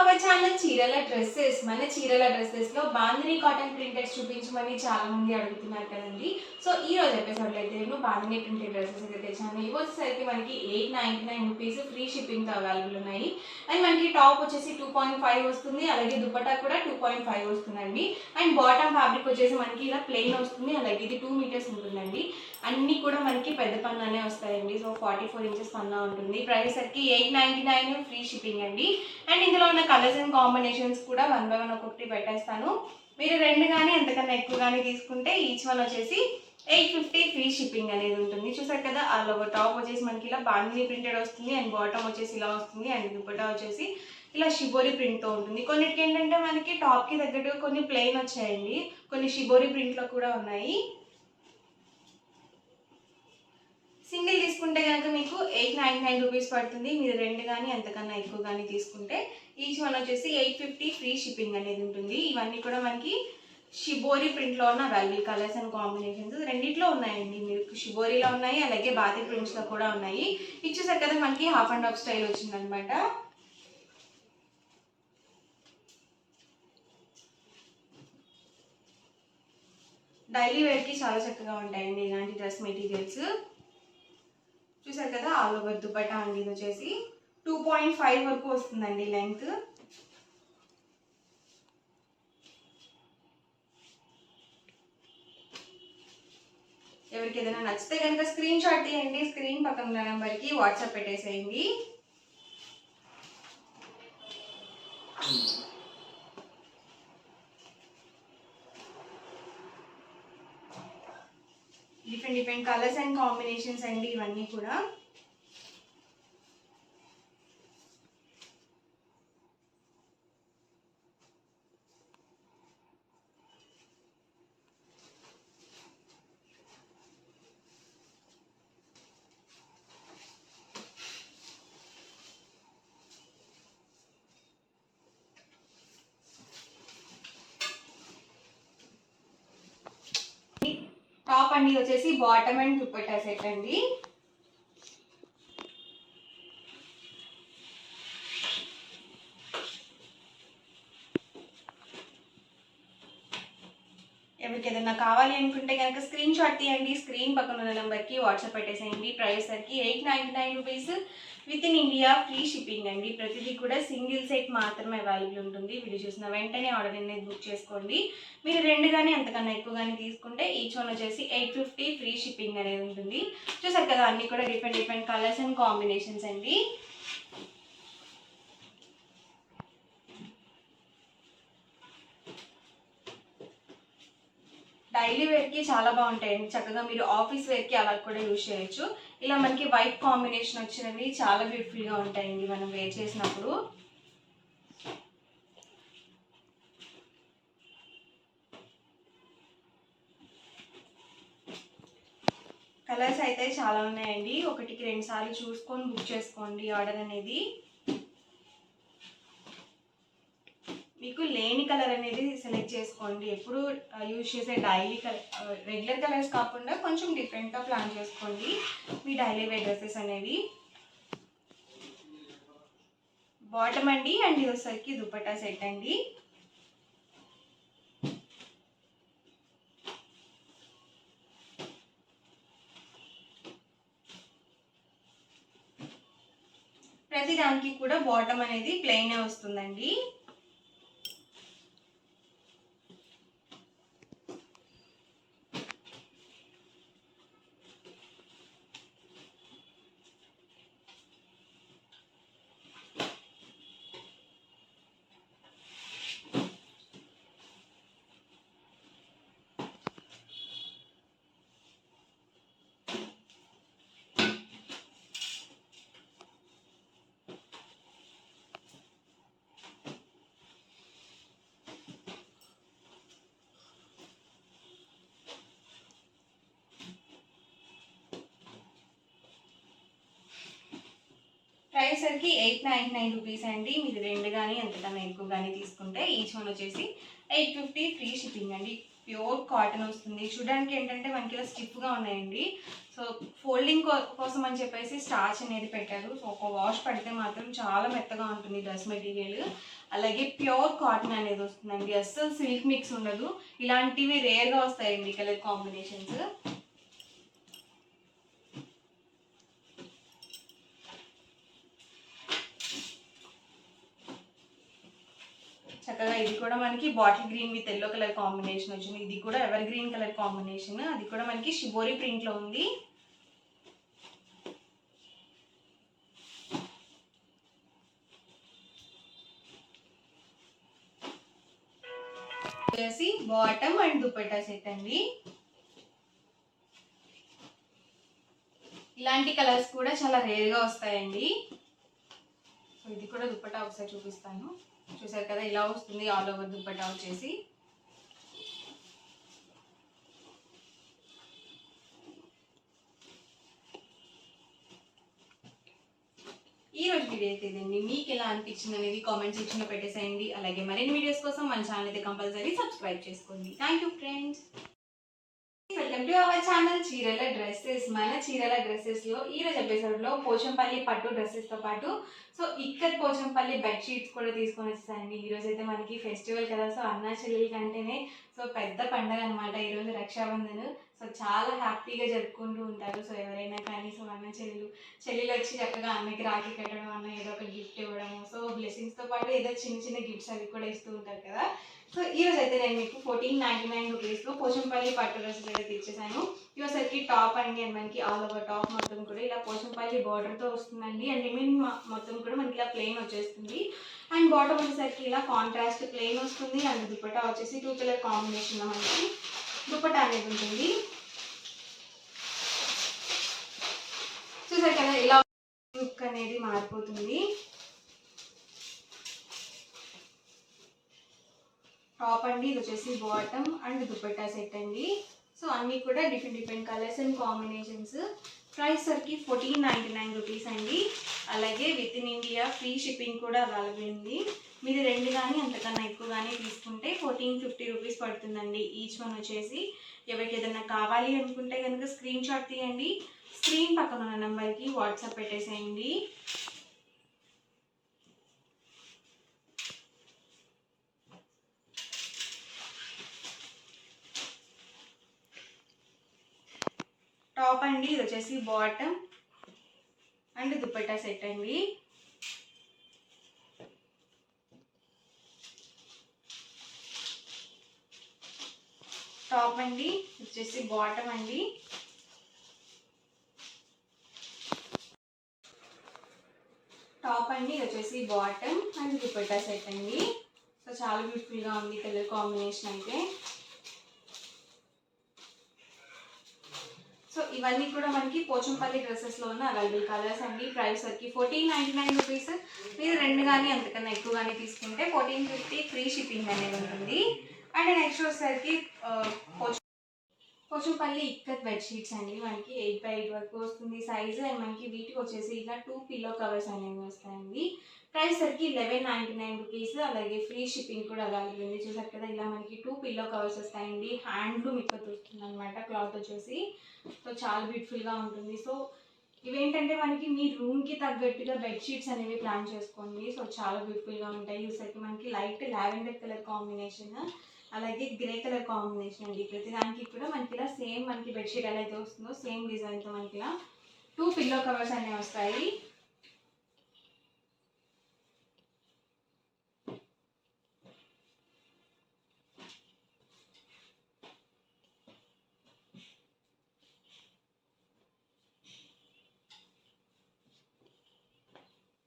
Our channel చీరల dresses. మన చీరల డ్రెస్సెస్లో బాందిని కాటన్ ప్రింటెడ్స్ చూపించమని చాలా మంది అడుగుతున్నారు కదండి. సో ఈ రోజు ఎపిసోడ్లో అయితే నేను బాందిని ప్రింటెడ్ డ్రెస్సెస్ అయితే తెచ్చాను. ఇవి వచ్చేసరికి మనకి 899 రూపీస్ ఫ్రీ షిప్పింగ్తో అవైలబుల్ ఉన్నాయి. అండ్ మనకి టాప్ వచ్చేసి 2.5 వస్తుంది, అలాగే దుపట్టా కూడా 2.5 వస్తుందండి. అండ్ బాటమ్ ఫ్యాబ్రిక్ వచ్చేసి మనకి ఇలా ప్లెయిన్ వస్తుంది, అలాగే ఇది 2 మీటర్స్ ఉంటుందండి. అన్నీ కూడా మనకి పెద్ద పన్నానే వస్తాయండి. సో 44 ఇంచెస్ పన్నా ఉంటుంది. ప్రైస్ సరికి 899 ఫ్రీ షిప్పింగ్ అండి. అండ్ ఇందులో ఉన్న కలర్స్ అండ్ కాంబినేషన్స్ కూడా 1 by 1 ఒక్కొక్కటి పెట్టేస్తాను. మీరు 2 కానీ ఎంతకన్నా ఎక్కువ కానీ తీసుకుంటే ఈచ్ వన్ వచ్చేసి 850 ఫ్రీ షిప్పింగ్ అనేది ఉంటుంది. చూసారు కదా, ఆల్ ఓవర్ టాప్ వచ్చేసి మనకి ఇలా బాందిని ప్రింటెడ్ వస్తుంది, అండ్ బాటమ్ వచ్చేసి ఇలా వస్తుంది, అండ్ దుపట్టా వచ్చేసి ఇలా షిబోరి ప్రింట్తో ఉంటుంది. కొన్నిటికి ఏంటంటే మనకి టాప్కి తగ్గట్టు కొన్ని ప్లెయిన్ వచ్చాయండి, కొన్ని షిబోరి ప్రింట్లో కూడా ఉన్నాయి. సింగిల్ తీసుకుంటే కనుక మీకు 899 రూపీస్ పడుతుంది. మీరు 2 కానీ ఎంతకన్నా ఎక్కువ కానీ తీసుకుంటే ఈచ్ వన్ వచ్చేసి 850 ఫ్రీ షిప్పింగ్ అనేది ఉంటుంది. ఇవన్నీ కూడా మనకి షిబోరి ప్రింట్లో ఉన్న అవైలబుల్ కలర్స్ అండ్ కాంబినేషన్స్ రెండిట్లో ఉన్నాయండి. మీకు షిబోరిలో ఉన్నాయి, అలాగే బాతి ప్రింట్స్లో కూడా ఉన్నాయి. ఇచ్చేసారు కదా, మనకి హాఫ్ అండ్ హాఫ్ స్టైల్ వచ్చిందనమాట. డైలీ వేర్కి చాలా చక్కగా ఉంటాయండి ఇలాంటి డ్రెస్ మెటీరియల్స్. చూసారు కదా, ఆల్ ఓవర్ దుపట్టా అండి. ఇది వచ్చేసి 2.5 వరకు వస్తుందండి లెంగ్త్. ఎవరికి ఏదైనా నచ్చితే కనుక స్క్రీన్ షాట్ తీయండి, స్క్రీన్ పక్కన ఉన్న నెంబర్కి వాట్సాప్ పెట్టేసేయండి. డిఫరెంట్ కలర్స్ అండ్ కాంబినేషన్స్ అండి ఇవన్నీ కూడా. టాప్ అండి వచ్చేసి బాటమ్ అండ్ దుపట్టా సెట్ అండి. ఎవరికి ఏదైనా కావాలి అనుకుంటే కనుక స్క్రీన్ షాట్ తీయండి, స్క్రీన్ పక్కన ఉన్న నెంబర్కి వాట్సాప్ పెట్టేసేయండి. ప్రైస్ సరికి 899 rupees with in India free shipping అండి. ప్రతిదీ కూడా సింగిల్ సెట్ మాత్రమే అవైలబుల్ ఉంటుంది. వీడియో చూసిన వెంటనే ఆర్డర్ అనేది బుక్ చేసుకోండి. మీరు 2 కానీ ఎంతకన్నా ఎక్కువ కానీ తీసుకుంటే ఈచ్ వన్ వచ్చేసి 850 ఫ్రీ షిప్పింగ్ అనేది ఉంటుంది. చూసారు కదా, అన్నీ కూడా డిఫరెంట్ కలర్స్ అండ్ కాంబినేషన్స్ అండి. డైలీ వేర్కి చాలా బాగుంటాయండి. చక్కగా మీరు ఆఫీస్ వేర్కి అలా కూడా యూజ్ చేయొచ్చు. ఇలా మనకి వైట్ కాంబినేషన్ వచ్చినవి చాలా బ్యూటిఫుల్గా ఉంటాయండి మనం వేర్ చేసినప్పుడు. కలర్స్ అయితే చాలా ఉన్నాయండి. 1కి 2 సార్లు చూసుకొని బుక్ చేసుకోండి ఆర్డర్ అనేది. మీకు లేని కలర్ అనేది సెలెక్ట్ చేసుకోండి. ఎప్పుడు యూజ్ చేసే డైలీ కలర్, రెగ్యులర్ కలర్స్ కాకుండా కొంచెం డిఫరెంట్గా ప్లాన్ చేసుకోండి మీ డైలీ వేర్ డ్రెస్సెస్ అనేవి. బాటమ్ అండి, అండ్ ఇది వచ్చేసరికి దుపట్టా సెట్ అండి. ప్రతి దానికి కూడా బాటమ్ అనేది ప్లెయిన్ వస్తుందండి. ప్రైస్ సరికి 899 రూపీస్ అండి. మీరు 2 కానీ ఎంతకన్నా ఎక్కువ కానీ తీసుకుంటే ఈచ్ వన్ వచ్చేసి 850 ఫ్రీ షిప్పింగ్ అండి. ప్యూర్ కాటన్ వస్తుంది. చూడడానికి ఏంటంటే మనకి ఇలా స్టిఫ్గా ఉన్నాయండి. సో ఫోల్డింగ్ కోసం అని చెప్పేసి స్టార్చ్ అనేది పెట్టారు. సో ఒక వాష్ పడితే మాత్రం చాలా మెత్తగా ఉంటుంది డ్రెస్ మెటీరియల్. అలాగే ప్యూర్ కాటన్ అనేది వస్తుందండి, అస్సలు సిల్క్ మిక్స్ ఉండదు. ఇలాంటివి రేర్గా వస్తాయండి కలర్ కాంబినేషన్స్. చక్కగా ఇది కూడా మనకి bottle green with yellow colour combination వచ్చింది. ఇది కూడా ఎవర్ గ్రీన్ కలర్ కాంబినేషన్. అది కూడా మనకి షిబోరి ప్రింట్లో ఉంది. వచ్చేసి బాటమ్ అండ్ దుపట్టా సెట్ అండి. ఇలాంటి కలర్స్ కూడా చాలా రేర్గా వస్తాయండి. సో ఇది కూడా దుపట్టా ఒకసారి చూపిస్తాను. చూసారు కదా, ఇలా వస్తుంది ఆల్ ఓవర్ దుపట్టా వచ్చేసి. ఈ రోజు వీడియో అయితే ఇదండి. మీకు ఎలా అనిపించింది అనేది కామెంట్ సెక్షన్లో పెట్టేసేయండి. అలాగే మరిన్ని వీడియోస్ కోసం మన ఛానల్ అయితే కంపల్సరీ సబ్స్క్రైబ్ చేసుకోండి. Thank you friends. Welcome to our channel చీరల డ్రెస్సెస్. మన చీరల డ్రెస్సెస్లో ఈరోజు ఎపిసోడ్లో పోచంపల్లి పట్టు డ్రెస్సెస్తో పాటు సో ఇక్కడ పోచంపల్లి బెడ్షీట్స్ కూడా తీసుకొని వచ్చేసాయండి. ఈరోజు అయితే మనకి ఫెస్టివల్ కదా, సో అన్నా చెల్లెల కంటేనే సో పెద్ద పండగ అనమాట ఈరోజు రక్షాబంధన్. సో చాలా హ్యాపీగా జరుపుకుంటూ ఉంటారు. సో ఎవరైనా కానీ సో అన్న చెల్లెలు వచ్చి చక్కగా అన్నకి రాఖీ కట్టడం, అన్న ఏదో ఒక గిఫ్ట్ ఇవ్వడము, సో బ్లెస్సింగ్స్తో పాటు ఏదో చిన్న చిన్న గిఫ్ట్స్ అవి కూడా ఇస్తూ ఉంటారు కదా. సో ఈరోజు అయితే నేను మీకు 1499 రూపీస్లో పోచంపల్లి పట్టు డ్రెస్సెస్ అయితే ఇచ్చేసాను. ఇవసరికి టాప్ అండి, అండ్ మనకి ఆల్ ఓవర్ టాప్ మొత్తం కూడా ఇలా పోచంపల్లి బార్డర్తో వస్తుందండి. అండ్ లిమిన్ మొత్తం కూడా మనకి ఇలా ప్లెయిన్ వచ్చేస్తుంది. అండ్ బాటమ్ వచ్చేసరికి ఇలా కాంట్రాస్ట్ ప్లెయిన్ వస్తుంది. అండ్ దుపట్టా వచ్చేసి 2 కలర్ కాంబినేషన్లో మనకి దుపట్టా అనేది ఉంటుంది. చూసారు కదా, ఇలా లుక్ అనేది మారిపోతుంది. టాప్ అండి, ఇది వచ్చేసి బాటమ్ అండ్ దుపట్టా సెట్ అండి. సో అన్నీ కూడా different colours and combinations. Price సరికి 1499 రూపీస్ అండి. అలాగే with in India free shipping కూడా అవైలబుల్ ఉంది. మీరు 2 కానీ అంతకన్నా ఎక్కువ కానీ తీసుకుంటే 1450 రూపీస్ పడుతుందండి ఈచ్ వన్ వచ్చేసి. ఎవరికి ఏదైనా కావాలి అనుకుంటే కనుక స్క్రీన్ షాట్ తీయండి, స్క్రీన్ పక్కన ఉన్న నెంబర్కి వాట్సాప్ పెట్టేసేయండి. టాప్ అండి, ఇది వచ్చేసి బాటమ్ అండ్ దుపట్టా సెట్ అండి. టాప్ అండి, వచ్చేసి బాటమ్ అండి. టాప్ అండి, ఇది వచ్చేసి బాటమ్ అండ్ దుపట్టా సెట్ అండి. సో చాలా బ్యూటిఫుల్గా ఉంది కలర్ కాంబినేషన్ అయితే. సో ఇవన్నీ కూడా మనకి పోచంపల్లి డ్రెస్సెస్లో ఉన్న అవైలబుల్ కలర్స్ అండి. ప్రైస్ వచ్చి 1499 రూపీస్. మీరు 2 కానీ అంతకన్నా ఎక్కువ కానీ తీసుకుంటే 1450 ఫ్రీ షిప్పింగ్ అనేది ఉంటుంది. అండ్ నెక్స్ట్ వచ్చేసరికి పోచంపల్లి ఇక్కత్ బెడ్షీట్స్ అండి. మనకి 8x8 వరకు వస్తుంది సైజు. అండ్ మనకి వీటికి వచ్చేసి ఇలా 2 పిల్లో కవర్స్ అనేవి వస్తాయండి. ప్రైస్ సరికి 1199 రూపీస్. అలాగే ఫ్రీ షిప్పింగ్ కూడా అవైలబుల్ ఉంది. చూసారు కదా, ఇలా మనకి 2 పిల్లో కవర్స్ వస్తాయండి. హ్యాండ్లూమ్ ఇక్కత్ వస్తుంది అనమాట క్లాత్ వచ్చేసి. సో చాలా బ్యూటిఫుల్గా ఉంటుంది. సో ఇవేంటంటే మనకి మీ రూమ్కి తగ్గట్టుగా బెడ్షీట్స్ అనేవి ప్లాన్ చేసుకోండి. సో చాలా బ్యూటిఫుల్గా ఉంటాయి. చూసరికి మనకి లైట్ లావెండర్ కలర్ కాంబినేషన్, అలాగే గ్రే కలర్ కాంబినేషన్ అండి. ప్రతి దానికి కూడా మనకి ఇలా సేమ్ మనకి బెడ్షీట్ ఎలా అయితే వస్తుందో సేమ్ డిజైన్తో మనకి ఇలా 2 పిల్లో కవర్స్ అనేవి వస్తాయి.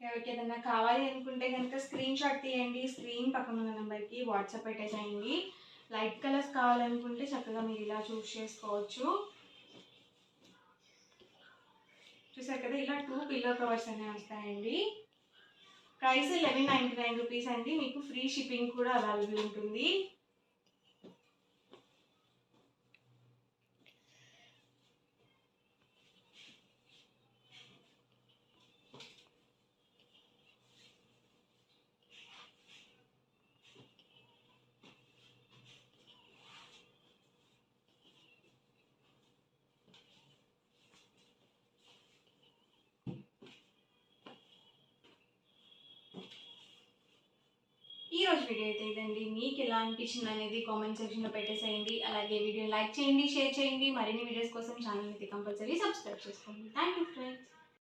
ఎవరికి ఏదైనా కావాలి అనుకుంటే కనుక స్క్రీన్ షాట్ తీయండి, స్క్రీన్ పక్కన ఉన్న నెంబర్కి వాట్సాప్ పెట్టేసేయండి. లైట్ కలర్స్ కావాలనుకుంటే చక్కగా మీరు ఇలా చూస్ చేసుకోవచ్చు. చూసారు కదా, ఇలా 2 పిల్లో కవర్స్ అనేవి వస్తాయండి. ప్రైస్ 1199 రూపీస్ అండి. మీకు ఫ్రీ షిప్పింగ్ కూడా అవైలబుల్ ఉంటుంది. వీడియో అయితే ఇదండి. మీకు ఎలా అనిపించింది అనేది కామెంట్ సెక్షన్లో పెట్టేసేయండి. అలాగే వీడియో లైక్ చేయండి, షేర్ చేయండి. మరిన్ని వీడియోస్ కోసం ఛానల్ అయితే కంపల్సరీ సబ్స్క్రైబ్ చేసుకోండి. Thank you friends.